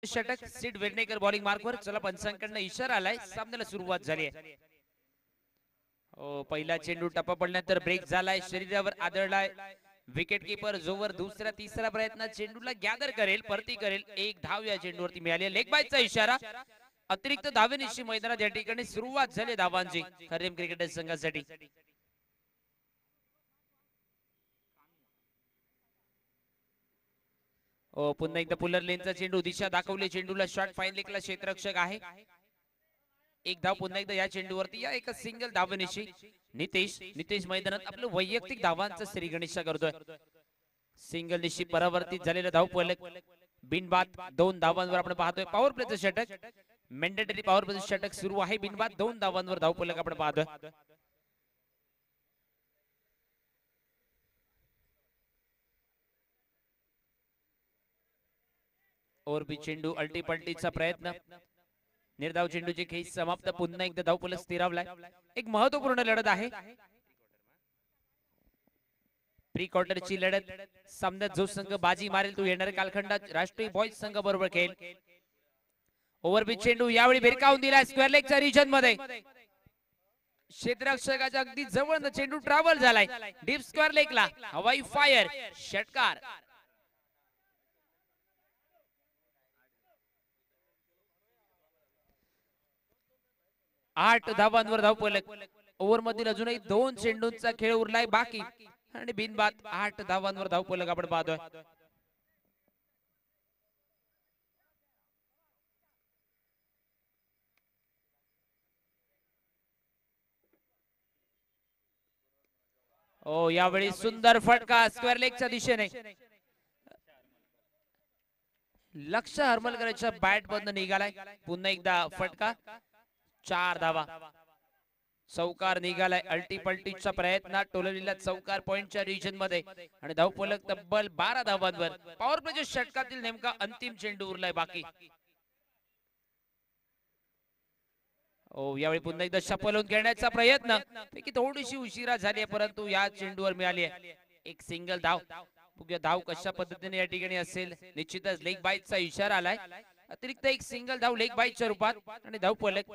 षटक seed Vernekar bowling मार्कवर. चला पंचांकडनं इशारा आलाय, सामन्याला सुरुवात झाली आहे. पहिला चेंडू टप्पा पडल्यानंतर ब्रेक झालाय, शरीरावर आदळलाय. विकेट किपर जोवर दुसरा तिसरा प्रयत्न चेंडूला गॅदर करेल, परती करेल. एक धाव या चेंडूवरती मिळाली. लेग बायचा इशारा. अतिरिक्त धावेनिशी मैदानात या ठिकाणी सुरुवात झाली धावांची खरेम क्रिकेट संघासाठी. पुन्हा एकदा पुलर लेनचा चेंडू, दिशा दाखवली चेंडूला. शॉट फाईन लेगला क्षेत्ररक्षक आहे. एक धाव पुन्हा एकदा या चेंडूवरती, या एका सिंगल धावेनिशी नितेश मैदानात आपलं वैयक्तिक धावांचं श्रीगणेशा करतोय. सिंगल निशी परावर्तित झालेला धाव फलक बिनबाद 2 धावांवर आपण पाहतोय. पॉवर प्लेचं षटक, मॅन्डेटरी पॉवर प्लेचं षटक सुरू आहे. बिनबाद 2 धावांवर धाव फलक आपण पाहतोय. ओरबी चेंडू, अल्टी पलटीचा प्रयत्न, निर्धाव चेंडूची खेच समाप्त. पुन्हा एकदा धाव फलक स्थिरावलाय. एक महत्वपूर्ण लढत आहे, प्री क्वार्टरची लढत. सामन्यात जो संघ बाजी मारेल तो येणाऱ्या कालखंडात राष्ट्रीय बॉयज संघ बरोबर खेळेल. ओव्हरपिच चेंडू यावेळी भिरकावून दिलाय स्क्वेअर लेगच्या रिजन मध्ये. क्षेत्ररक्षकाच्या अगदी जवळ चेंडू ट्रॅव्हल झालाय डीप स्क्वेअर लेगला. हवाई फायर, षटकार. 8 धावांवर धाव फलक. ओव्हर मधील अजूनही 2 चेंडूंचा खेळ उरलाय बाकी आणि बिनबाद 8 धावांवर धाव फलक आपण पाहतोय. यावेळी सुंदर फटका स्क्वेअर लेगच्या दिशेने. लक्ष हरमलकरच्या बॅट मधून निघालाय. पुन्हा एकदा फटका. 4 धावा. चौकार निघालाय. अल्टी पलटीचा प्रयत्न टोललेला चौकार पॉइंटच्या रिजन मध्ये आणि धाव फलक तब्बल 12 धावांवर. पॉवर प्लेच्या षटकातील नेमका अंतिम चेंडू उरलाय बाकी. यावेळी पुन्हा एकदा शपलून घेण्याचा प्रयत्न, पैकी थोडीशी उशिरा झाली परंतु या चेंडूवर मिळाली आहे एक सिंगल धाव. बघूया धाव कशा पद्धतीने या ठिकाणी असेल. निश्चितच लेग बाईटचा इशारा आलाय. अतिरिक्त एक सिंगल धाव लेग बाईटच्या रूपात आणि धाव फलक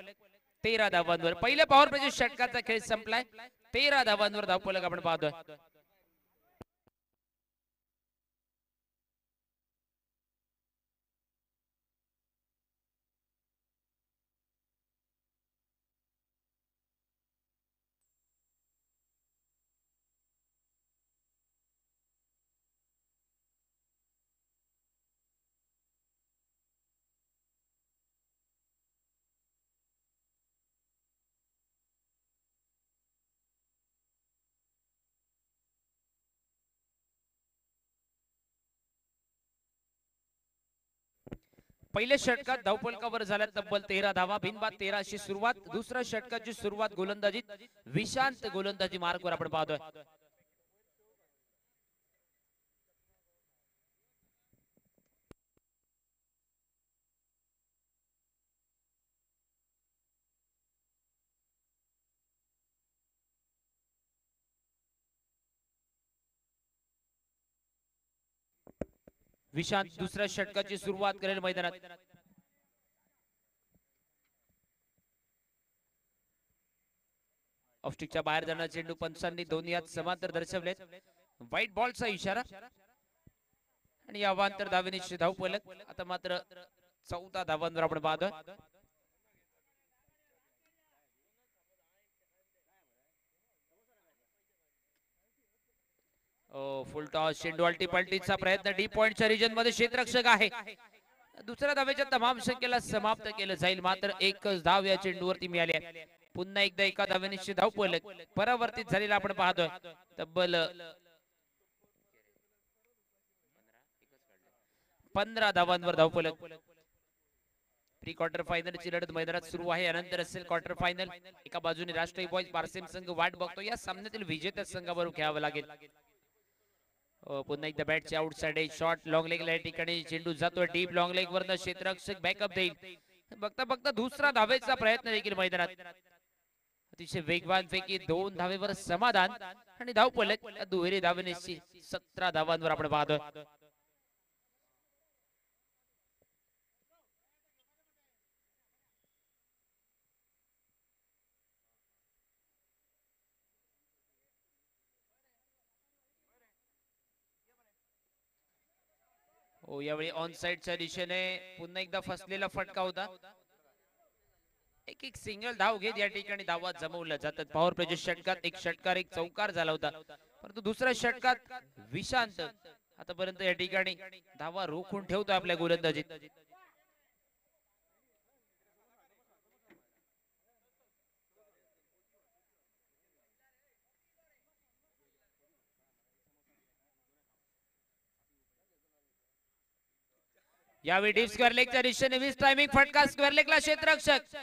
13 धावांवर. पहिल्या पॉवर प्लेच्या षटकाचा खेळ संपलाय. 13 धावांवर धाव फलक आपण पाहतोय. पहिल्या षटकात धावफलकावर झाल्या तब्बल 13 धावा. बिनबाद 13 अशी सुरुवात. दुसऱ्या षटकाची सुरुवात गोलंदाजीत विशांत गोलंदाजी मार्कवर आपण पाहतोय. विशांत दुसऱ्या षटकाची सुरुवात करेल मैदानात. ऑफस्टिकच्या बाहेर जाणारा चेंडू पंचांनी दोन्ही हात समांतर दर्शवलेत. व्हाईट बॉलचा इशारा आणि अवांतर धावेनिशी धाव फलक. आता मात्र 14 धावांवर आपण पाहतोय. फुल टॉस चेंडू, अल्टी पलटीचा प्रयत्न डीप पॉइंटच्या रिजन मध्ये क्षेत्ररक्षक आहे. दुसऱ्या धावेच्या तमाम संख्येला समाप्त केलं जाईल. मात्र एकच धाव या चेंडूवरती मिळाली आहे. पुन्हा एकदा एका धावेनिशी धाव फलक परावर्तित झालेला आपण पाहतोय. तब्बल 15 धावांवर धाव फलक. प्री क्वार्टर फायनल ची लढत मैदानात सुरू आहे. यानंतर असेल क्वार्टर फायनल. एका बाजूने राष्ट्रीय बॉयज बारसेम संघ वाट बघतो. या सामन्यातील विजेत्या संघाबरोबर खेळावं लागेल. पुन्हा एकदा बॅटची आउटसाइड शॉट लॉंग लेग या ठिकाणी चेंडू जातोय डीप लॉंग लेग वरनं क्षेत्ररक्षक बॅकअप देईल. बघता बघता दुसरा धावेचा प्रयत्न देखील मैदानात. अतिशय वेगवान पैकी 2 धावेवर समाधान आणि धाव फलक दुहेरी धावेनिशी 17 धावांवर आपण पाहतोय. हो, यावेळी ऑन साइडच्या दिशेने पुन्हा एकदा फसलेला फटका होता. एक सिंगल धाव घेत या ठिकाणी धावा जमवल्या जातात. पॉवर प्लेच्या षटकात एक षटकार एक चौकार झाला होता, परंतु दुसऱ्या षटकात विशांत आतापर्यंत या ठिकाणी धावा रोखून ठेवतो आपल्या गोलंदाजीत. यावेळी डीप स्क्वेअर लेगच्या दिशेने 20 टायमिंग फटका स्क्वेअर लेगला क्षेत्ररक्षक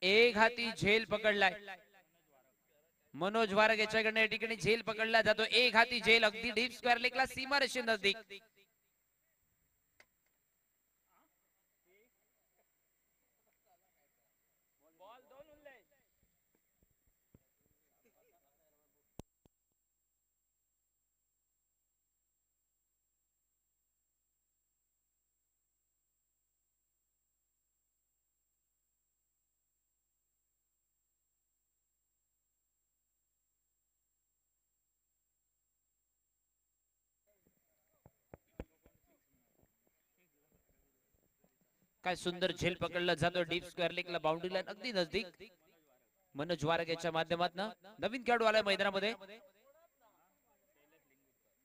एक हाती झेल पकडलाय. मनोज वारग याच्याकडे या ठिकाणी झेल पकडला जातो. एक हाती झेल अगदी डीप स्क्वेअर लेगला सीमारेषे नजदीक. काय सुंदर झेल पकडला जातो डीप स्क्वेअर लेगला बाउंड्री लाईन अगदी नजदीक. मनोज वारग याच्या माध्यमातून नवीन खेळाडू आलाय मैदानामध्ये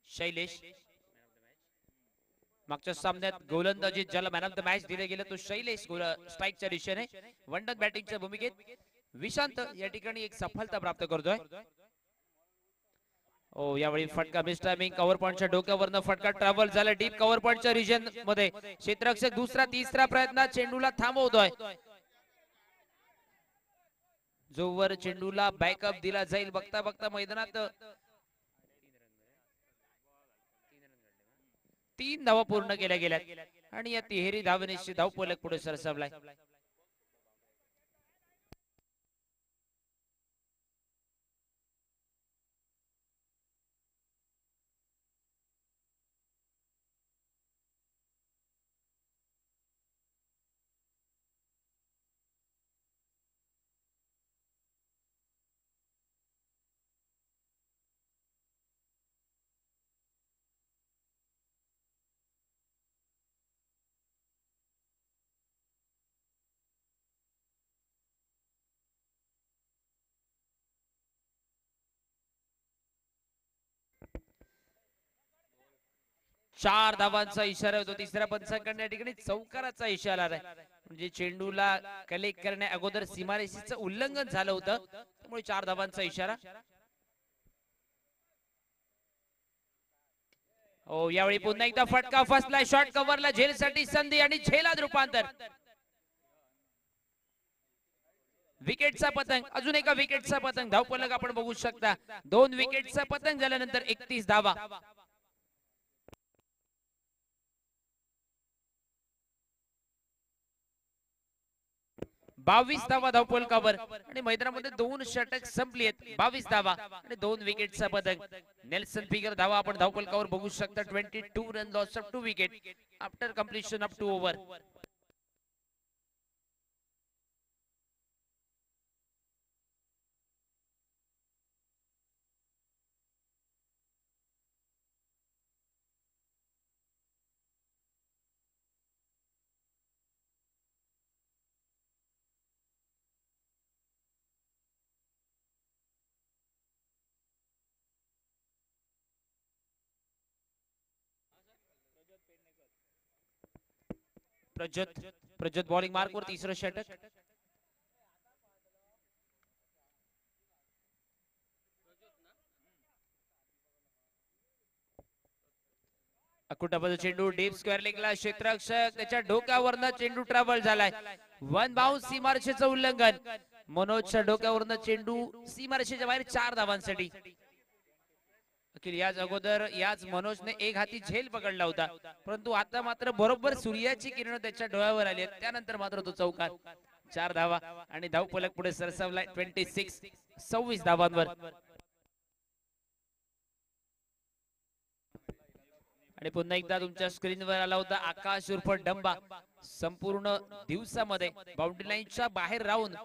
शैलेश. मागच्या सामन्यात गोलंदाजीत ज्याला मॅन ऑफ द मॅच दिले गेले तो शैलेश. स्ट्राईकच्या दिशेने वनडन बॅटिंगच्या भूमिकेत विशांत या ठिकाणी एक सफलता प्राप्त करतोय. ओ यावेळी फटका मिस टायमिंग. कव्हर पॉइंटच्या डोक्यावरनं फटका ट्रॅव्हल झाला डीप कव्हर पॉइंटच्या रिजन मध्ये. क्षेत्ररक्षक दुसरा तिसरा प्रयत्न चेंडूला थांबवतोय. जोवर चेंडूला बॅकअप दिला जाईल बघता बघता मैदानात 3 धावा पूर्ण केल्या गेल्या आणि या तिहेरी धावनिश्चित धावफलक पुढे सरसावलाय. चार धावांचा इशारा होतो तिसऱ्या पंचांकडून. या ठिकाणी चौकाराचा इशारा आहे, म्हणजे चेंडूला कलेक्ट करण्या अगोदर सीमारेषेचं उल्लंघन झालं होतं, त्यामुळे 4 धावांचा इशारा. हो यावेळी पुन्हा एकदा फटका फसलाय. शॉर्ट कव्हरला झेलसाठी संधी आणि झेलात रूपांतर. विकेटचा पतंग, अजून एका विकेटचा पतंग. धावफलक आपण बघू शकता. 2 विकेटचा पतंग झाल्यानंतर 31 धावा. 22 धावा धावफलकावर आणि मैदानामध्ये 2 षटक संपली आहेत. 22 धावा आणि 2 विकेटचा पतंग. नेल्सन फिगर धावा आपण धावफलकावर बघू शकता. 22 run loss of 2 wicket after completion of 2 over. Prajyot bowling mark वर तिसरं षटक. अकुटाबाजू चेंडू डीप स्क्वेअर लेगला. क्षेत्ररक्षक त्याच्या डोक्यावरनं चेंडू ट्रॅव्हल झालाय. 1 बाउन्स सीमारेषेचं उल्लंघन. मनोजच्या डोक्यावरनं चेंडू सीमारेषेच्या बाहेर 4 धावांसाठी. अखिल याच अगोदर याच मनोजने एक हाती झेल पकडला होता, परंतु आता मात्र बरोबर सूर्याची किरण त्याच्या डोळ्यावर आली आहेत, त्यानंतर मात्र तो चौकार. 4 धावा आणि धावफलक पुढे सरसावलाय 26 धावांवर. आणि पुन्हा एकदा तुमच्या स्क्रीनवर आला होता आकाश उर्फ डंबा. संपूर्ण दिवसामध्ये बाउंड्री लाईनच्या बाहेर राहून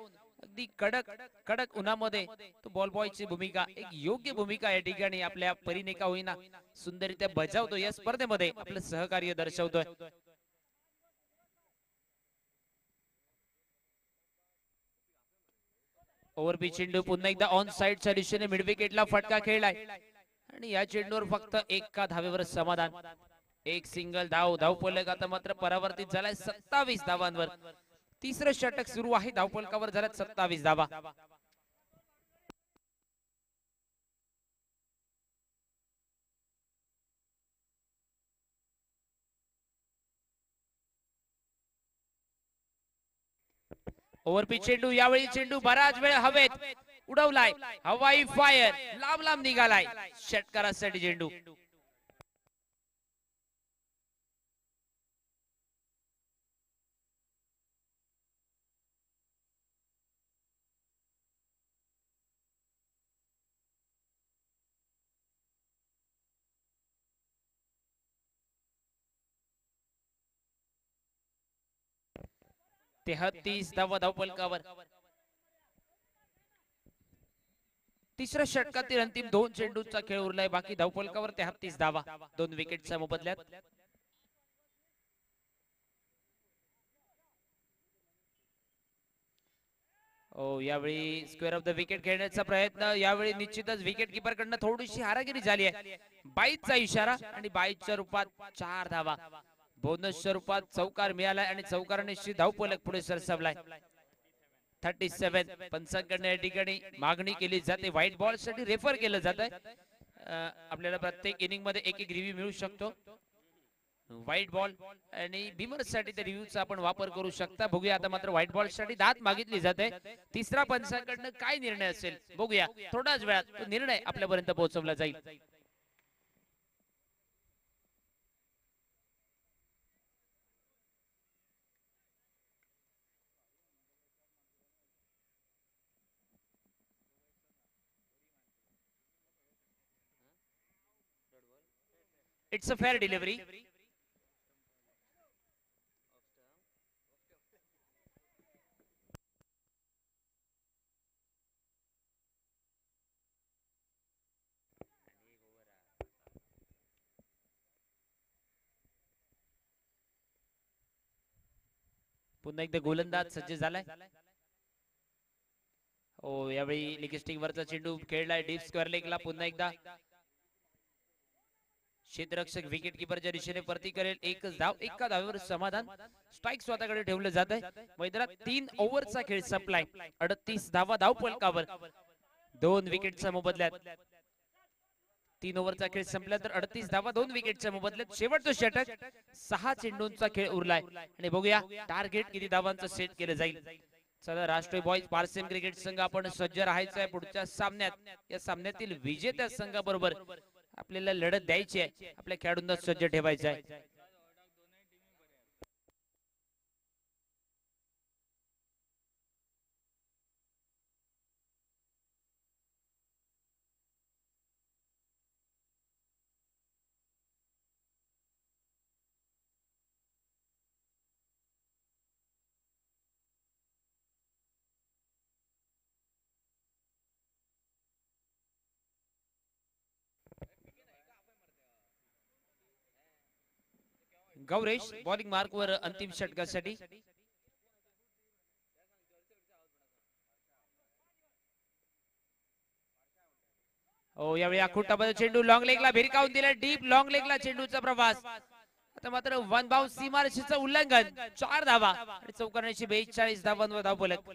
अगदी कडक कडक उन्हामध्ये तो बॉल बॉयची भूमिका एक योग्य भूमिका या ठिकाणी आपल्या परीने का होईना सुंदररित्या बजावतो या स्पर्धेमध्ये आपलं सहकार्य दर्शवतोय. ओव्हरपिच चेंडू पुन्हा एकदा ऑन साइडच्या दिशेने मिड विकेटला फटका खेळलाय आणि या चेंडूवर फक्त एका धावेवर समाधान. एक सिंगल धावफलक आता मात्र परावर्तित झालाय 27 धावांवर. तिसरं षटक सुरू आहे. धावफलकावर झाल्यात 27 धावा. ओव्हरपिच चेंडू यावेळी चेंडू बराच वेळ हवेत उडवलाय. हवाई फायर लांब लांब निघालाय. षटकारासाठी चेंडू. ते 33 धावा धावफलकावर. तिसऱ्या षटकातील अंतिम 2 चेंडूचा खेळ उरलाय. बाकी धावफलकावर 33 धावा 2 विकेटच्या मोबदल्यात. यावेळी स्क्वेअर ऑफ द विकेट खेळण्याचा प्रयत्न. यावेळी निश्चितच विकेट किपर कडनं थोडीशी हारागिरी झाली आहे. बाईचा इशारा आणि बाईच्या रूपात 4 धावा. बोनसच्या रूपात चौकार मिळालाय आणि चौकाराने धावफलक पुढे सरसावलाय. 37 पंचांकडे या ठिकाणी मागणी केली जाते. व्हाईट बॉल साठी रेफर केलं जात आहे. आपल्याला प्रत्येक इनिंग मध्ये एक रिव्ह्यू मिळू शकतो. व्हाईट बॉल आणि बिमर साठी त्या रिव्ह्यूचा आपण वापर करू शकता. बघूया आता मात्र व्हाईट बॉल साठी दाद मागितली जाते. तिसरा पंचांकडनं काय निर्णय असेल बघूया. थोड्याच वेळात तो निर्णय आपल्यापर्यंत पोहोचवला जाईल. It's a fair delivery. पुन्हा एकदा गोलंदाज सज्ज झालाय. यावेळी लेग स्टिंग वरचा चेंडू खेळलाय डीप स्क्वेअर लेगला. पुन्हा एकदा क्षेत्ररक्षक विकेट किपरच्या दिशेने परती करेल. एकच धाव एका धावेवर समाधान. स्ट्राइक स्वतःकडे ठेवलं जात आहे. मैदानात 3 ओव्हरचा खेळ संपलाय. 38 धावा धावफलकावर 2 विकेटच्या मोबदल्यात. 3 ओव्हरचा खेळ संपल्यानंतर 38 धावा 2 विकेटच्या मोबदल्यात. शेवटचं षटक 6 चेंडूंचा खेळ उरलाय आणि बघूया टार्गेट किती धावांचं सेट केलं जाईल. चला राष्ट्रीय बॉयज पारसेम क्रिकेट संघ आपण सज्ज राहायचं आहे पुढच्या सामन्यात. या सामन्यातील विजेत्या संघाबरोबर आपल्याला लढत द्यायची आहे. आपल्या खेळाडूंना सज्ज ठेवायचं आहे. गौरेश बॉलिंग मार्कवर अंतिम षटकासाठी. यावेळी आखुटामध्ये चेंडू लॉंग लेगला भिरकावून दिला. डीप लॉंग लेगला चेंडूचा प्रवास. आता मात्र वन बाउंस सीमारेषेचं उल्लंघन. 4 धावा आणि चौकारण्याची 42 धावांवर धावफलक.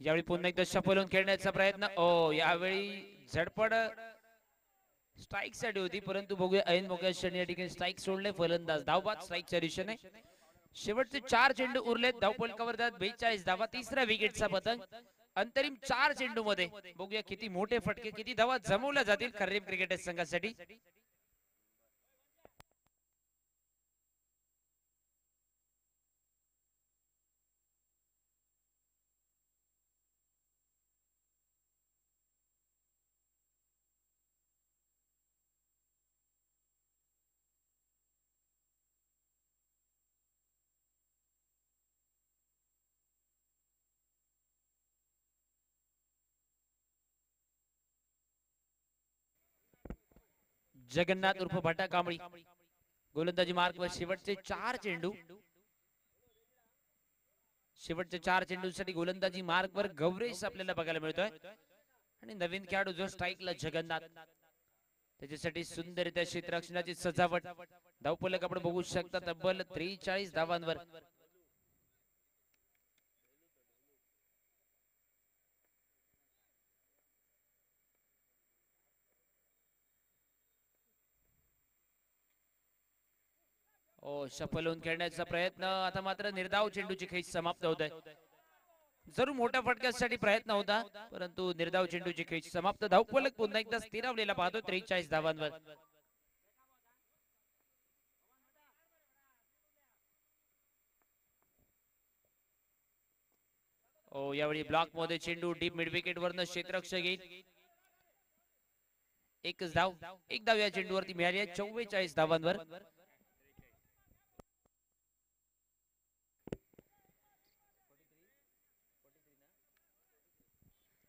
यावेळी पुन्हा एकदा शफलून खेळण्याचा प्रयत्न. यावेळी झडपड स्ट्राइक साठी होती परंतु बघूया ऐन मोक्याच्या या ठिकाणी स्ट्राइक सोडले फलंदाज. धावबाद स्ट्राइकच्या दिशेने शेवटचे 4 चेंडू उरलेत, धावफलकावर 42 धावा, तिसऱ्या विकेटचा पतंग. अंतरिम 4 चेंडू मध्ये बघूया किती मोठे फटके, किती धावा जमवल्या जातील खर्रीम क्रिकेटर्स संघासाठी. जगन्नाथ उर्फ भटा कांबळी गोलंदाजी मार्कवर. शेवटचे 4 चेंडू, शेवटच्या 4 चेंडूसाठी गोलंदाजी मार्कवर गौरेश आपल्याला बघायला मिळतोय. आणि नवीन खेळाडू जो स्ट्राईकला जगन्नाथ, त्याच्यासाठी सुंदररित्या क्षेत्ररक्षणाची सजावट. धावफलक आपण बघू शकता तब्बल 43 धावांवर. सफल होऊन खेळण्याचा प्रयत्न. आता मात्र निर्धाव चेंडूची खेच समाप्त होत आहे. जरूर मोठ्या फटक्यासाठी प्रयत्न होता, परंतु निर्धाव चेंडूची खेच समाप्त. धावफलक पुन्हा एकदा स्थिरावलेला पाहतो 43 धावांवर. यावेळी ब्लॉक मध्ये चेंडू डीप मिड विकेट वरनं क्षेत्ररक्षक येईल. एकच धाव, एक धाव या चेंडूवरती मिळाली आहे 44 धावांवर.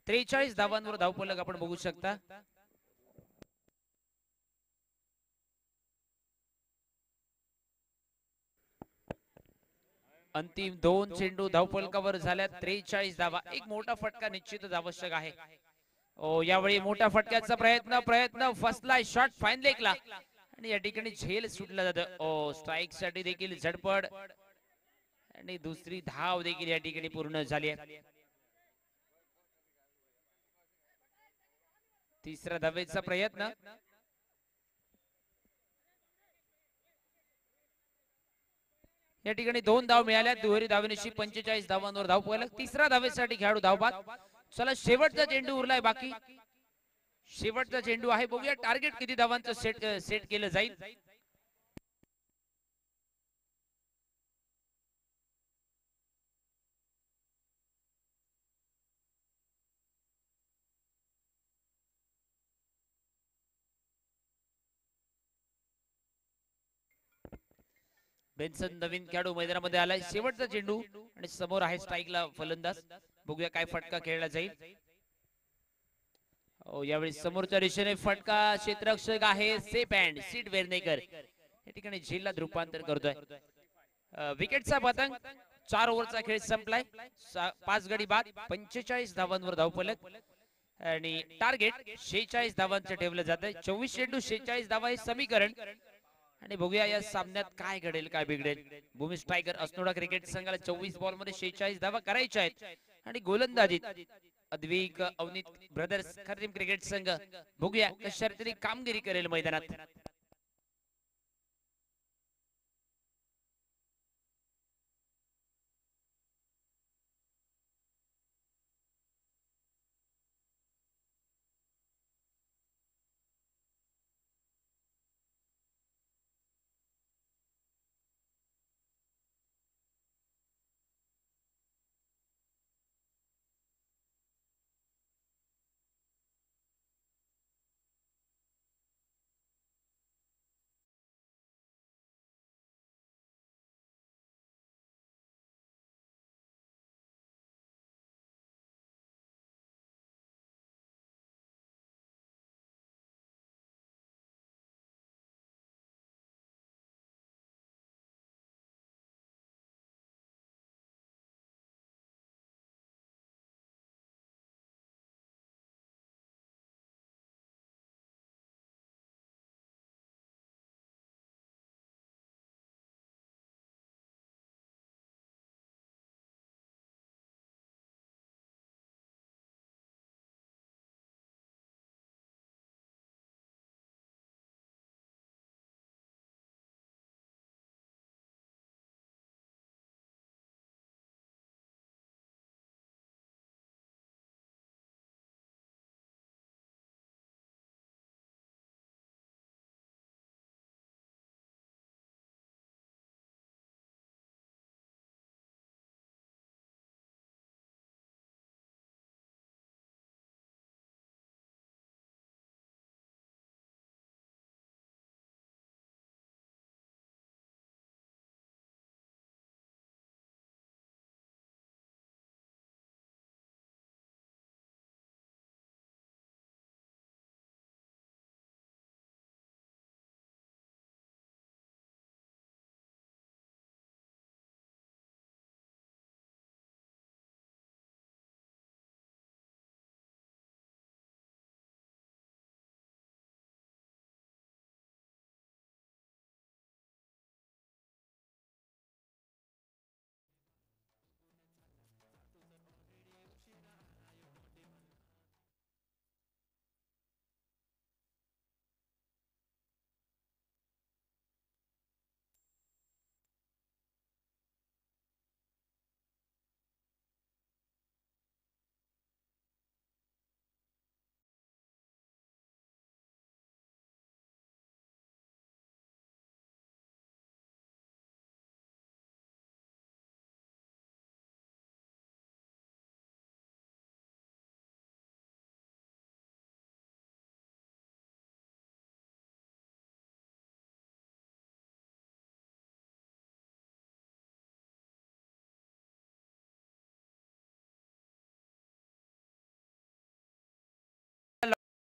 43 धावांवर धावफलक आपण बघू शकता. अंतिम 2 चेंडू धावफलकावर झाल्या 43 धावा. एक मोठा फटका निश्चितच आवश्यक आहे. यावेळी मोठ्या फटक्याचा प्रयत्न फसलाय. शॉट फाईन लेगला आणि या ठिकाणी झेल सुटला जातं. स्ट्राईक साठी देखील झडपड आणि दुसरी धाव देखील या ठिकाणी पूर्ण झाली आहे. तिसऱ्या धावेचा प्रयत्न. या ठिकाणी 2 धाव मिळाल्या. दुहेरी धावेनिशी 45 धावांवर धावफलक. तिसऱ्या धावेसाठी खेळाडू धावबाद. चला शेवटचा चेंडू उरलाय बाकी. शेवटचा चेंडू आहे. बघूया टार्गेट किती धावांचं सेट केलं जाईल. बेन्सन नवीन खेळाडू मैदानामध्ये आलाय. शेवटचा चेंडू आणि समोर आहे स्ट्राईकला फलंदाज. बघूया काय फटका खेळला जाईल. यावेळी समोरच्या दिशेने फटका. क्षेत्ररक्षक आहे सेफ हँड सीट वेर्नेकर. या ठिकाणी झेलला रूपांतर करतोय. विकेटचा पतंग. 4 ओव्हरचा खेळ संपलाय. 5 गडी बाद, 45 धावांवर धावफलक आणि टार्गेट 46 धावांचं ठेवलं जात आहे. 24 चेंडू 46 धावा हे समीकरण. आणि बघूया या सामन्यात काय घडेल काय बिघडेल. भूमी स्ट्रायकर अस्नोडा क्रिकेट संघाला 24 बॉल मध्ये 46 धावा करायच्या आहेत. आणि गोलंदाजीत अद्विक अवनीत ब्रदर्स खर्रीम क्रिकेट संघ बघूया कशा तरी कामगिरी करेल मैदानात.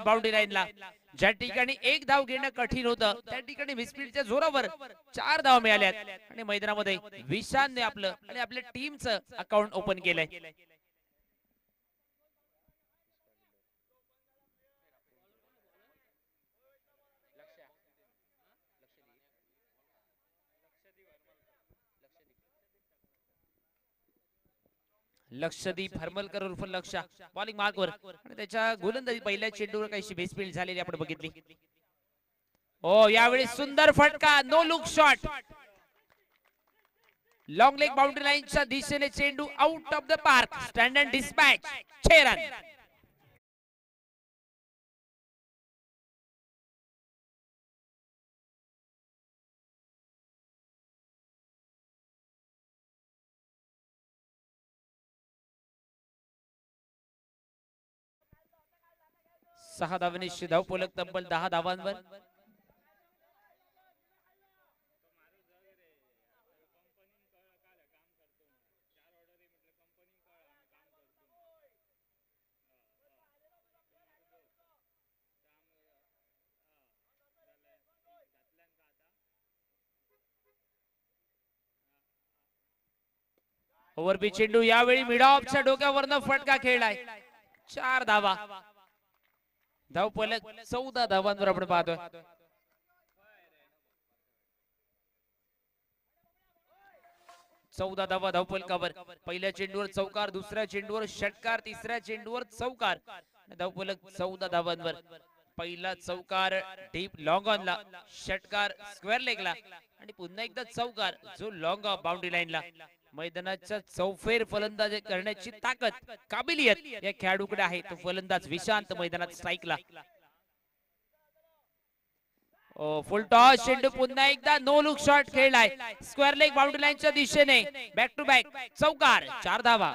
बाउंड्री लाईनला. ज्या ठिकाणी एक धाव घेणं कठीण होतं त्या ठिकाणी मिसफील्डच्या जोरावर 4 धाव मिळाल्यात आणि मैदानामध्ये विशानने आपलं आणि आपल्या टीमचं अकाउंट ओपन केलंय. लक्षदीप हरमलकर उर्फ लक्षा बॉलिंग मार्कवर आणि त्याच्या गोलंदाजी पहिल्या चेंडूवर काही मिसफील्ड झालेली आपण बघितली. ओ यावेळी सुंदर फटका, no look shot, long leg boundary लाईनच्या दिशेने चेंडू out of the park. Stand and dispatch 6 run. सहा धावांनी धावफलक तब्बल 10 धावांवर. ओव्हरपी चेंडू यावेळी मिड ऑफच्या डोक्यावरनं फटका खेळलाय. 4 धावा. धावफलक 14 धावांवर आपण पाहतोय. चौदा धावा धावफलकावर. पहिल्या चेंडूवर चौकार, दुसऱ्या चेंडूवर षटकार, तिसऱ्या चेंडूवर चौकार. धावफलक 14 धावांवर. पहिला चौकार डीप लॉंग ऑनला, षटकार स्क्वेअर लेगला आणि पुन्हा एकदा चौकार जो लॉंग ऑफ बाउंड्री लाईनला. मैदानाच्या चौफेर फलंदाजी करण्याची ताकद, काबिलियत या खेळाडूकडे आहे. तो फलंदाज विशांत मैदानात स्ट्राईकला. फुल टॉस चेंडू पुन्हा एकदा नो लुक शॉट खेळलाय. स्क्वेअर लेग बाउंड्री लाईनच्या दिशेने बॅक टू बॅक चौकार. 4 धावा.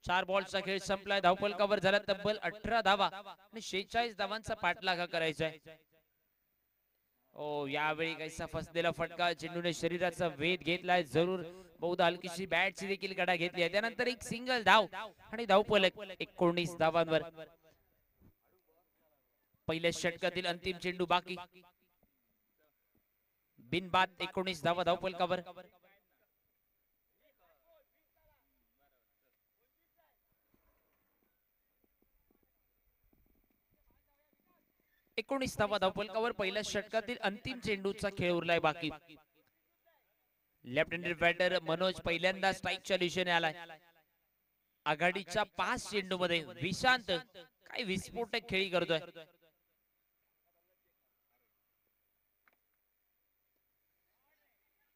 चार बॉलचा खेळ संपलाय. धावफलकावर झाला तब्बल 18 धावा आणि 46 धावांचा पाठलाग करायचा आहे. यावेळी काहीसा फसलेला फटका, चेंडूने शरीराचा वेध घेतलाय. जरूर बहुधा हलकीशी बॅटची देखील गडा घेतली आहे. त्यानंतर एक सिंगल धाव आणि धावफलक 19 धावांवर. पहिल्या षटकातील अंतिम चेंडू बाकी. बिनबाद 19 धावा धावफलकावर. 19 धावा धावफलकावर. पहिल्या षटकातील अंतिम चेंडूचा खेळ उरलाय बाकी. लेफ्ट हँडेड बॅटर मनोज पहिल्यांदा स्ट्राईकच्या दिशेने आलाय. आघाडीच्या 5 चेंडू मध्ये विशांत काय विस्फोटक खेळी करतोय.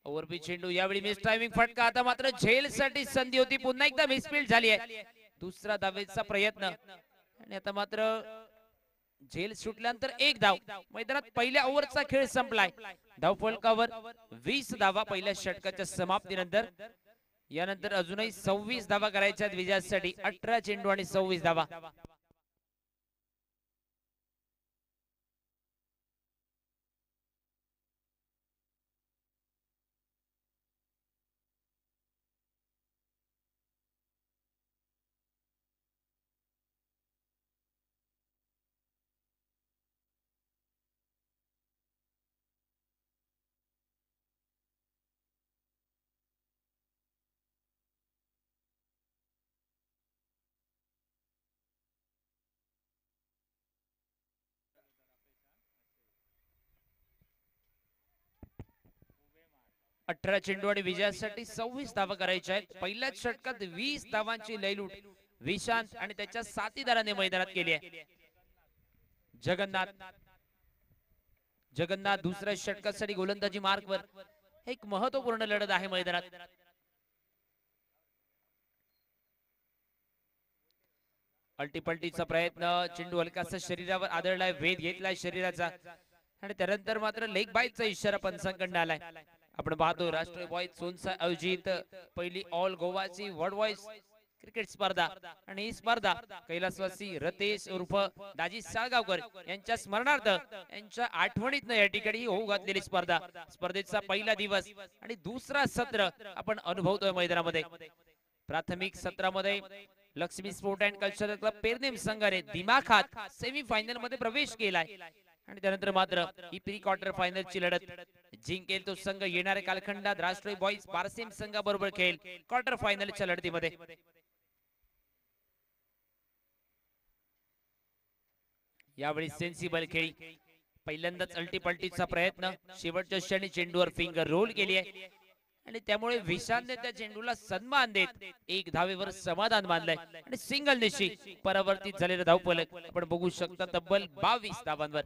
ओव्हरपी चेंडू यावेळी मिस टायमिंग फटका. आता मात्र झेल साठी संधी होती, पुन्हा एकदा मिसफील्ड झाली आहे. दुसरा धावेचा प्रयत्न आणि आता मात्र झेल सुटल्यानंतर एक धाव. मैदानात पहिल्या ओव्हरचा खेळ संपलाय. धावफलकावर 20 धावा पहिल्या षटकाच्या समाप्तीनंतर. यानंतर अजूनही 26 धावा करायच्या विजयासाठी. 18 चेंडू आणि 26 धावा. अठरा चेंडू आणि विजयासाठी 26 धावा करायच्या आहेत. पहिल्याच षटकात 20 धावांची लयलूट विशांत आणि त्याच्या साथीदाराने मैदानात केली आहे. जगन्नाथ दुसऱ्या षटकासाठी गोलंदाजी मार्कवर. एक महत्वपूर्ण लढत आहे मैदानात. अल्टीपल्टीचा प्रयत्न, चेंडू हलकासा शरीरावर आदळलाय, वेध घेतलाय शरीराचा. आणि त्यानंतर मात्र लेग बाईटचा इशारा पंचांकडून आलाय. आपण पाहतो राष्ट्रीय बॉयज सोनसा आयोजित पहिली ऑल गोवाची वर्ल्ड बॉयज क्रिकेट स्पर्धा आणि ही स्पर्धा कैलासवासी रतेश उर्फ दाजी साळगावकर यांच्या स्मरणार्थ यांच्या आठवणीतनं या ठिकाणी होऊ घातलेली स्पर्धा. स्पर्धेचा पहिला दिवस आणि दुसरा सत्र आपण अनुभवतोय मैदानामध्ये. प्राथमिक सत्रामध्ये Lakshmi sport and cultural club Pernem संघाने दिमाखात सेमी फायनल मध्ये प्रवेश केलाय आणि त्यानंतर मात्र ही प्री क्वार्टर फायनल ची लढत जिंकेल तो संघ येणाऱ्या कालखंडात राष्ट्रीय बॉयज पारसेम संघाबरोबर खेळेल क्वार्टर फायनलच्या लढतीमध्ये. यावेळी सेन्सिबल खेळी, पहिल्यांदाच अल्टीपल्टीचा प्रयत्न, शेवटच्या क्षणी चेंडूवर फिंगर रोल केली आहे आणि त्यामुळे विशालने त्या चेंडूला सन्मान देत एक धावेवर समाधान मानलंय आणि सिंगल निश्चित परावर्तित झालेला धावफलक आपण बघू शकता तब्बल 22 धावांवर.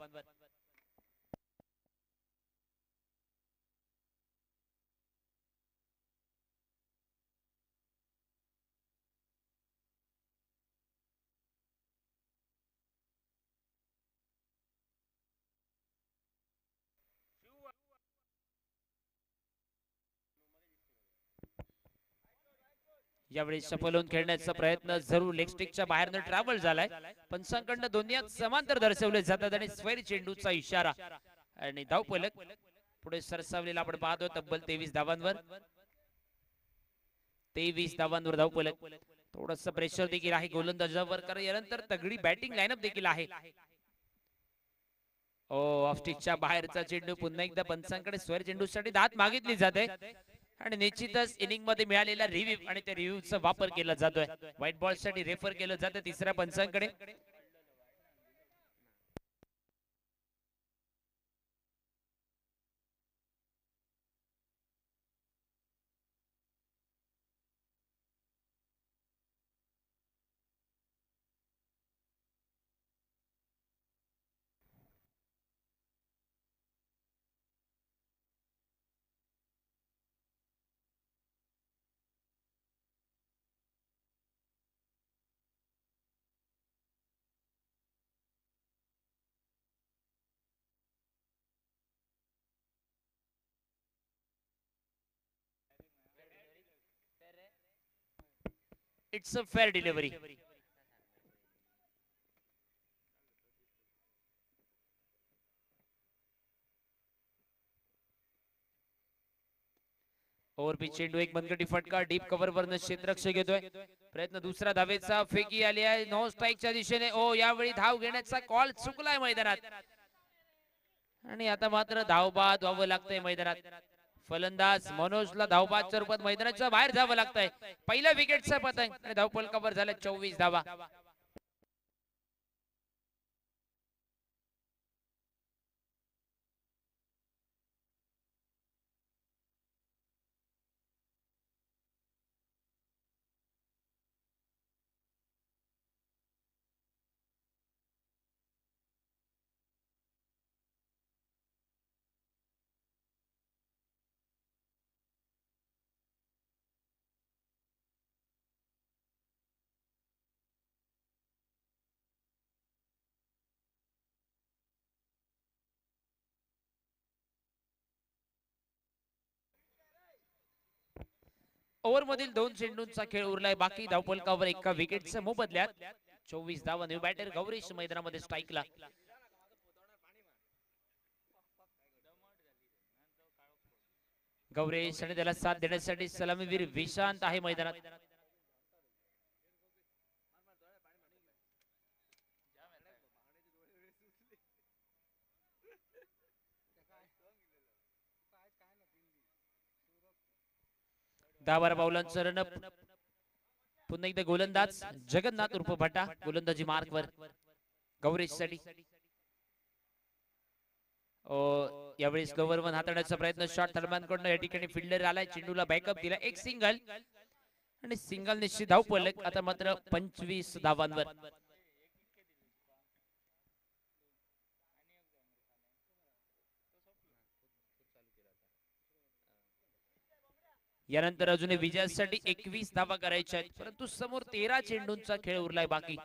यावेळी सफल होऊन खेळण्याचा प्रयत्न जरूर लेग स्टिकच्या बाहेरनं ट्रॅव्हल झालाय. पंचांकडनं दोन्ही समांतर दर्शवले जातात आणि स्वैर चेंडूचा इशारा आणि धावफलक पुढे सरसावलेला आपण पाहतो तब्बल 23 धावांवर. 23 धावांवर धावफलक. थोडस प्रेशर देखील आहे गोलंदाजावर कारण यानंतर तगडी बॅटिंग लाईनअप देखील आहे. ऑफ स्टिकच्या बाहेरचा चेंडू पुन्हा एकदा पंचांकडे स्वैर चेंडूसाठी दात मागितली जाते आणि निश्चितच इनिंग मध्ये मिळालेला रिव्ह्यू आणि त्या रिव्ह्यूचा वापर केला जातोय. व्हाईट बॉल साठी रेफर केलं जातं तिसऱ्या पंचांकडे. It's a fair delivery. Over pitch चेंडू एक मनगटी फटका डीप कव्हर वरनं क्षेत्ररक्षक घेतोय. प्रयत्न दुसरा धावेचा फेकी आली आहे नो स्ट्राईकच्या दिशेने. ओ यावेळी धाव घेण्याचा कॉल चुकलाय मैदानात आणि आता मात्र धावबाद व्हावं लागतंय मैदानात. फलंदाज मनोजला धावबादच्या रूपात मैदानाच्या बाहेर जावं लागतंय. पहिल्या विकेटचा पतंग आणि धावफलकावर झाल्या 24 धावा. ओव्हर मधील 2 चेंडूंचा खेळ उरलाय बाकी. धावफलकावर एका विकेटच्या मोबदल्यात 24 धावा. न्यू बॅटर गौरीश मैदानामध्ये स्ट्राईकला. गौरीश आणि त्याला साथ देण्यासाठी सलामीवीर विशांत आहे मैदानात. दहा बारा बाउलांचं रनअप. पुन्हा एकदा गोलंदाज जगन्नाथ उर्फ भटा गोलंदाजी मार्कवर गौरीश साठी. यावेळी स्लोवर वन हाताळण्याचा प्रयत्न शॉट थर्मॅनकडून या ठिकाणी फिल्डर आलाय. चेंडूला बॅकअप दिला एक सिंगल आणि सिंगल निश्चित धावफलक आता मात्र 25 धावांवर. यानंतर अजूनही विजयासाठी 21 धावा करायच्या आहेत परंतु समोर 13 चेंडूंचा खेळ उरलाय बाकी.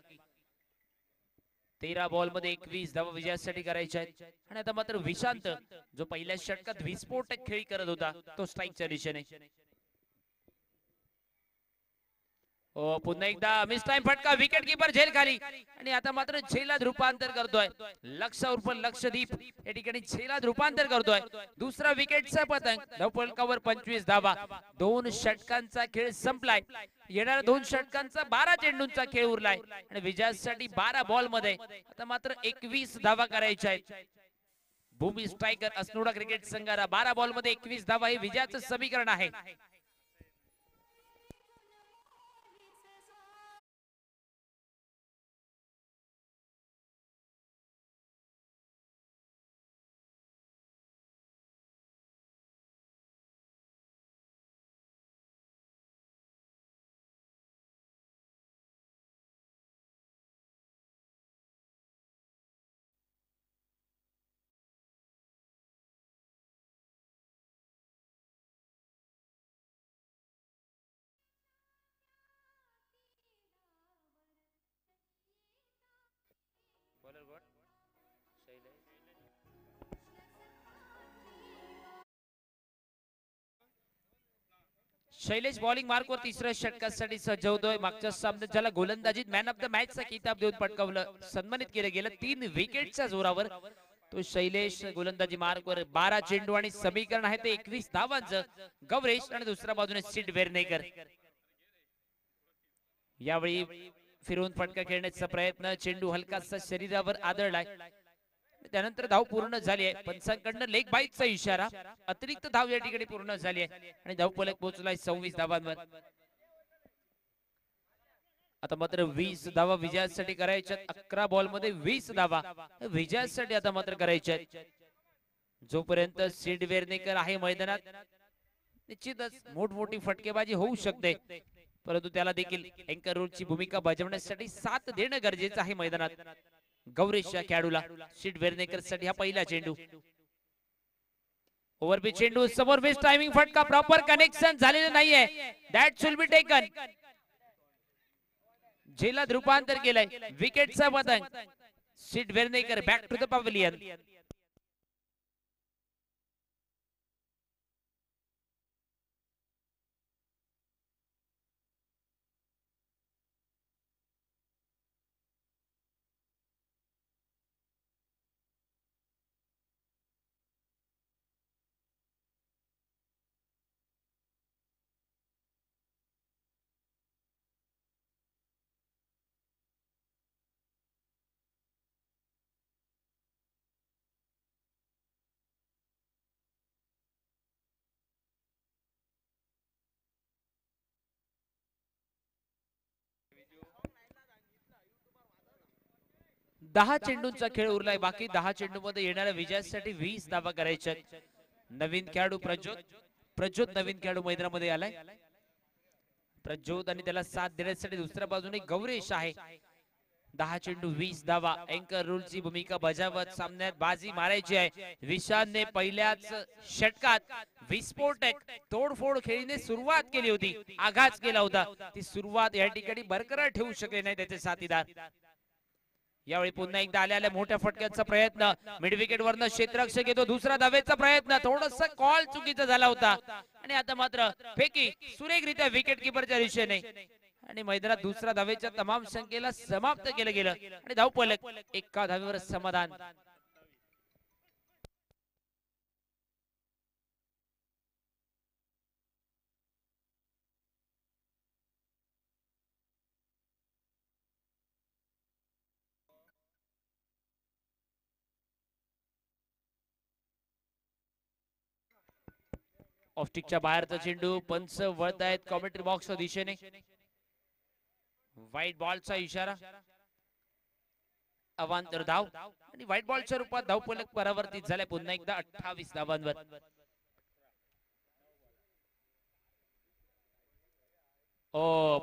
13 बॉल मध्ये 21 धावा विजयासाठी करायच्या आहेत. आणि आता मात्र विशांत जो पहिल्या षटकात विस्फोटक खेळी करत होता तो स्ट्राईकच्या दिशेने. पुन्हा एकदा मिस टाइम फटका, विकेट कीपर झेल खाली आणि आता मात्र झेलात रूपांतर करतोय लक्ष उर्फ लक्षदीप या ठिकाणी झेलात रूपांतर करतोय. दुसरा विकेटचा पतंग, धावफलकावर 25 धावा. 2 षटकांचा खेळ संपलाय. येणाऱ्या 2 षटकांचा 12 चेंडूंचा खेळ उरलाय आणि विजयासाठी 12 बॉल मध्ये आता मात्र 21 धावा करायच्या आहेत. भूमी स्ट्रायकर अस्नोडा क्रिकेट संघाला 12 बॉल मध्ये 21 धावा हे विजयाचं समीकरण आहे. शैलेश बॉलिंग मार्कवर तिसऱ्या षटकासाठी सज्ज होतोय. मागच्या सामन्यात ज्याला गोलंदाजीत मॅन ऑफ द मॅचचा किताब देऊन पटकावलं, सन्मानित केलं गेलं 3 विकेटच्या जोरावर, तो शैलेश गोलंदाजी मार्कवर 12 चेंडू आणि समीकरण आहे ते 21 धावांचं. गौरेश आणि दुसऱ्या बाजूने सिड वेर्नेकर. यावेळी फिरवून फटका खेळण्याचा प्रयत्न, चेंडू हलकासा शरीरावर आदळलाय. त्यानंतर धाव पूर्ण झाली आहे. पंचांकडनं लेग बाईटचा इशारा, अतिरिक्त धाव या ठिकाणी पूर्ण झाली आहे आणि धावफलक पोहोचलाय 26 धावांवर. आता मात्र 20 धावा विजयासाठी करायच्या. 11 बॉल मध्ये 20 धावा विजयासाठी आता मात्र करायच्या. जोपर्यंत सीड वेर्नेकर आहे मैदानात निश्चितच मोठमोठी फटकेबाजी होऊ शकते, परंतु त्याला देखील अँकर रोलची भूमिका बजावण्यासाठी साथ देणं गरजेचं आहे मैदानात. गौरेशच्या खेळाडूला सीड वेर्नेकर साठी हा पहिला चेंडू. ओव्हरपिच चेंडू, समोर मिस टायमिंग फटका, प्रॉपर कनेक्शन झालेलं नाहीये. That should be taken. झेलात रूपांतर केलंय. विकेटचा पतंग. Sid Vernekar back to the pavilion. दहा चेंडूंचा खेळ उरलाय बाकी. 10 चेंडू मध्ये येणाऱ्या विजयासाठी 20 धावा करायच्या. नवीन खेळाडू प्रज्योत नवीन खेळाडू मैदानामध्ये आलाय. प्रज्योत आणि त्याला साथ देण्यासाठी दुसऱ्या बाजूने गौरेश आहे. 10 चेंडू 20 धावा. अँकर रूलची भूमिका बजावत सामन्यात बाजी मारायची आहे. विशांतने पहिल्याच षटकात विस्फोटक तोडफोड खेळीने सुरुवात केली होती, आघात केला होता. ती सुरुवात या ठिकाणी बरकरार ठेवू शकले नाही त्याचे साथीदार. यावेळी पुन्हा एकदा आलेल्या मोठ्या फटक्याचा प्रयत्न, मिड विकेट वरनं क्षेत्ररक्षक येतो. दुसरा धावेचा प्रयत्न, थोडस कॉल चुकीचा झाला होता आणि आता मात्र फेकी सुरेखरित्या विकेट किपरच्या दिशेने आणि मैदानात दुसऱ्या धावेच्या तमाम संख्येला समाप्त केलं गेलं आणि धावफलक 1 धावेवर समाधान. ऑफस्टिकच्या बाहेरचा चेंडू, पंच वळत आहेत कॉमेंट्री बॉक्सच्या दिशेने. व्हाईट बॉलचा इशारा, अवांतर धाव आणि व्हाईट बॉलच्या रूपात धावफलक परावर्तित झाले पुन्हा एकदा 28 धावांवर.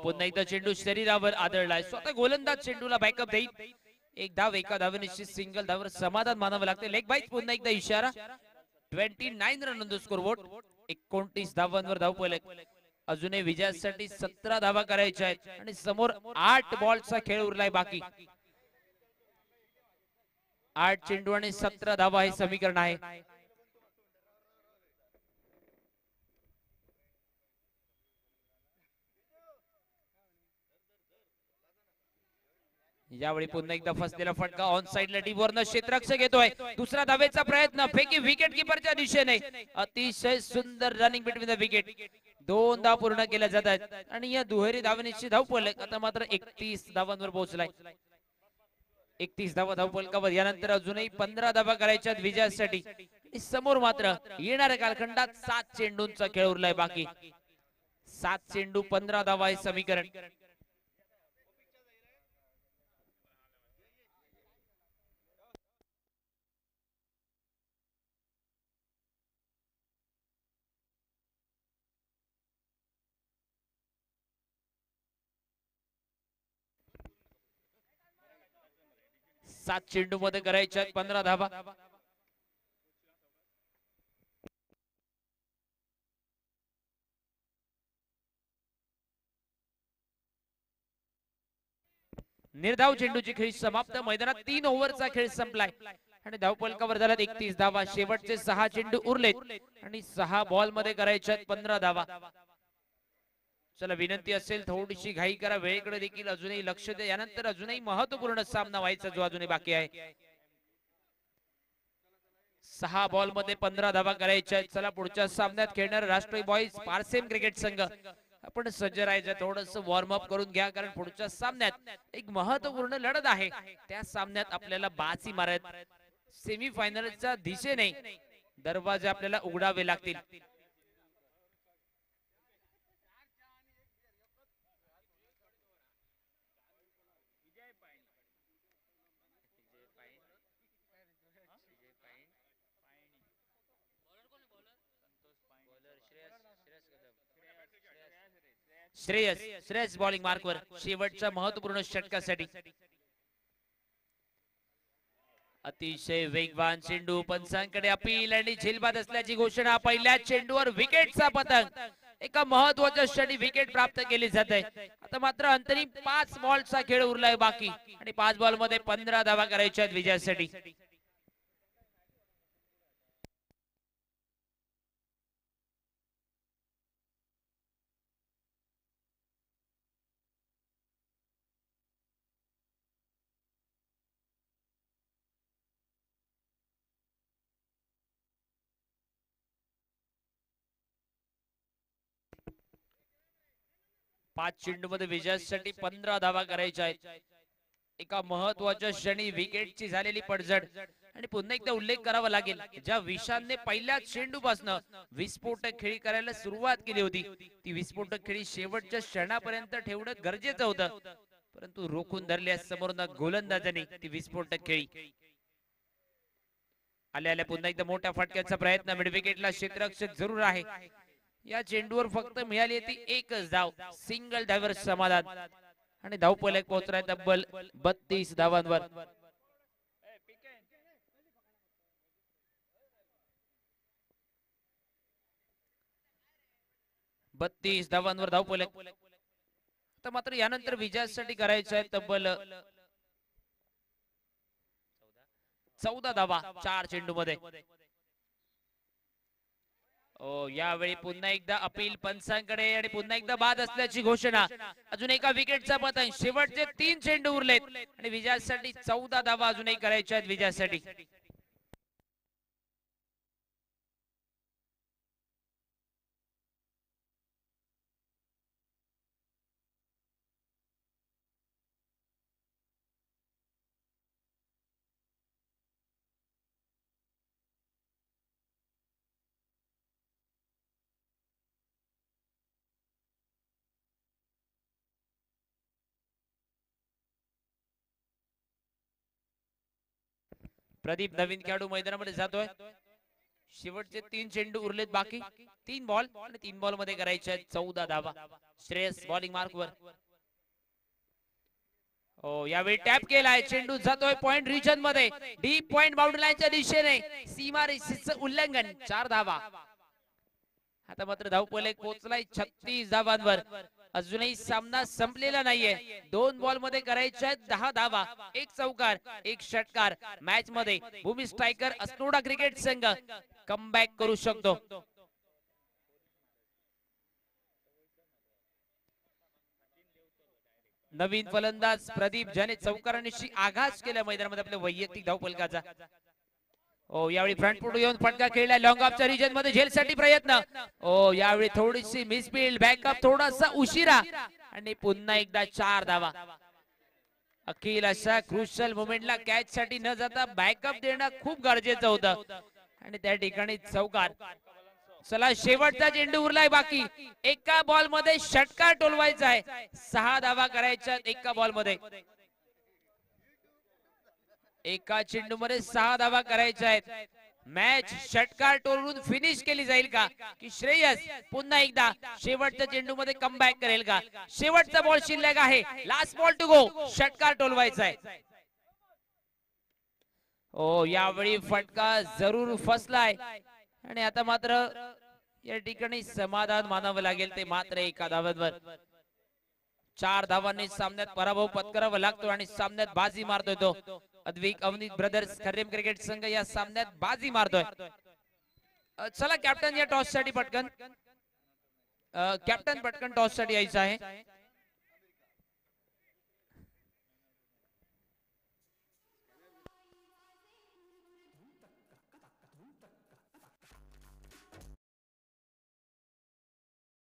पुन्हा एकदा चेंडू शरीरावर आदळलाय. स्वतः गोलंदाज चेंडूला बॅकअप देईल. 1 धाव 1 धावे निश्चित सिंगल धावर समाधान मानावं लागते. लेग बाईट पुन्हा एकदा इशारा. 29 रन ऑन द स्कोरबोर्ड. 29 धावांवर धावफलक. अजूनही विजयासाठी 17 धावा करायच्या आहेत आणि समोर 8 बॉलचा खेळ उरलाय बाकी. 8 चेंडू आणि 17 धावा हे समीकरण आहे. यावेळी पुन्हा एकदा फसलेला फटका ऑन साइडला डीप वरनं क्षेत्ररक्षक येतोय. दुसरा धावेचा प्रयत्न फेकी विकेट किपरच्या दिशेने. अतिशय सुंदर रनिंग बिटवीन द विकेट. 2 धाव पूर्ण केल्या जात आहेत आणि या दुहेरी धावनीची धावफलक आता मात्र 31 धावांवर पोहोचलाय. 31 धावा धावफलकावर. यानंतर अजूनही 15 धावा करायच्या विजयासाठी. समोर मात्र येणाऱ्या कालखंडात 7 चेंडूंचा खेळ उरलाय बाकी. 7 चेंडू 15 धावा हे समीकरण. सात चेंडू मध्ये करायच्या 15 धावा. निर्धाव चेंडूची खेळी समाप्त. मैदानात 3 ओव्हरचा खेळ संपलाय आणि धावफलकावर झाल्यात 31 धावा. शेवटचे 6 चेंडू उरलेत आणि 6 बॉल मध्ये करायच्या 15 धावा. चला विनंती असेल थोडीशी घाई करा. वेळेकडे देखील अजूनही लक्ष द्या. यानंतर अजूनही महत्वपूर्ण सामना व्हायचा जो अजूनही बाकी आहे. 6 बॉल मध्ये 15 धावा करायच्या. चला पुढच्या सामन्यात खेळणार राष्ट्रीय बॉईज पारसेम क्रिकेट संघ आपण सज्ज राहायचं. थोडस वॉर्म अप करून घ्या कारण पुढच्या सामन्यात एक महत्वपूर्ण लढत आहे. त्या सामन्यात आपल्याला बाजी मारत सेमीफायनलच्या दिशेने दरवाजे आपल्याला उघडावे लागतील. श्रेयस बॉलिंग मार्कवर शेवटच्या महत्वपूर्ण षटकासाठी. अतिशय वेगवान चेंडू. पंचांकडे अपील आणि झेलबाद असल्याची घोषणा. पहिल्या चेंडूवर विकेटचा पतंग. एका महत्वाच्या क्षणी विकेट प्राप्त केली जाते. आता मात्र अंतरिम 5 बॉलचा खेळ उरलाय बाकी आणि 5 बॉल मध्ये 15 धावा करायच्या आहेत विजयासाठी. पाच चेंडू मध्ये विजयासाठी 15 धावा करायच्या आहेत. एका महत्वाच्या क्षणी विकेटची झालेली पडझड आणि पुन्हा एकदा उल्लेख करावा लागेल ज्या विशालने पहिल्या चेंडूपासून विस्फोटक खेळी करायला सुरुवात केली होती ती विस्फोटक खेळी शेवटच्या क्षणापर्यंत ठेवणं गरजेचं होतं. परंतु रोखून धरल्या समोरनं गोलंदाजांनी ती विस्फोटक खेळी. आल्या पुन्हा एकदा मोठ्या फटक्याचा प्रयत्न. मिड विकेटला क्षेत्ररक्षक जरूर आहे. या चेंडूवर फक्त मिळाली ती एकच धाव. सिंगल धावर समाधान आणि धावफलक पोहोचलाय तब्बल 32 धावांवर. धावफलक. तर मात्र यानंतर विजयासाठी करायचं आहे तब्बल 14 धावा 4 चेंडू मध्ये. यावेळी पुन्हा एकदा अपील पंचांकडे आणि पुन्हा एकदा बाद असल्याची घोषणा. अजून एका विकेटचा पतंग. शेवटचे 3 चेंडू उरलेत आणि विजयासाठी 14 धावा अजूनही करायच्या आहेत विजयासाठी. प्रदीप नवीन खेळाडू मैदानामध्ये जातोय. शेवटचे 3 चेंडू उरलेत बाकी. 3 बॉल आणि 3 बॉल मध्ये करायचे आहेत 14 धावा. श्रेयस बॉलिंग मार्कवर. यावेळी टॅप केलाय. चेंडू जातोय पॉइंट रिजन मध्ये. डीप पॉइंट बाउंड्री लाईनच्या दिशेने. सीमा रेषेचं उल्लंघन. 4 धावा. आता मात्र धावफलक पोहोचलाय 36 धावांवर. अजूनही सामना संपलेला नाहीये. 2 बॉल मध्ये करायचे आहेत 10 धावा, एक चौकार, एक षटकार. मॅच मध्ये भूमी स्ट्रायकर अस्नोडा क्रिकेट संघ कमबॅक करू शकतो. नवीन फलंदाज प्रदीप ज्याने चौकारांशी आघात केला मैदानामध्ये आपल्या वैयक्तिक धावफलकाचा. ओ यावेळी फ्रंट फूट येऊन फटका खेळला लॉंग ऑफच्या रिजन मध्ये झेलसाठी प्रयत्न. ओ यावेळी थोडीशी मिसफील्ड, बॅकअप थोडासा उशिरा आणि पुन्हा एकदा 4 धावा. अखिल अशा क्रुशियल मोमेंटला कॅच साठी न जाता बॅकअप देणं खूप गरजेचं होतं आणि त्या ठिकाणी चौकार. चला शेवटचा चेंडू उरलाय बाकी. एका बॉल मध्ये षटकार टोलवायचा आहे. 6 धावा करायच्या एका बॉल मध्ये. एका चेंडू मध्ये 6 धावा करायच्या आहेत. मॅच षटकार टोलून फिनिश केली जाईल का की श्रेयस पुन्हा एकदा शेवटच्या चेंडू मध्ये कमबॅक करेल का? शेवटचा बॉल शिल्लक आहे. Last ball to go. षटकार टोलवायचा आहे. ओ यावेळी फटका जरूर फसलाय आणि आता मात्र या ठिकाणी समाधान मानावं लागेल ते मात्र एका धावांवर. 4 धावांनी सामन्यात पराभव पत्करावा लागतो आणि सामन्यात बाजी मारतोय तो अद्विक अवनीत ब्रदर्स खर्रेम क्रिकेट संघ या सामन्यात बाजी मारतोय. चला कॅप्टन या टॉस साठी पटकन कॅप्टन पटकन टॉस साठी यायचं आहे.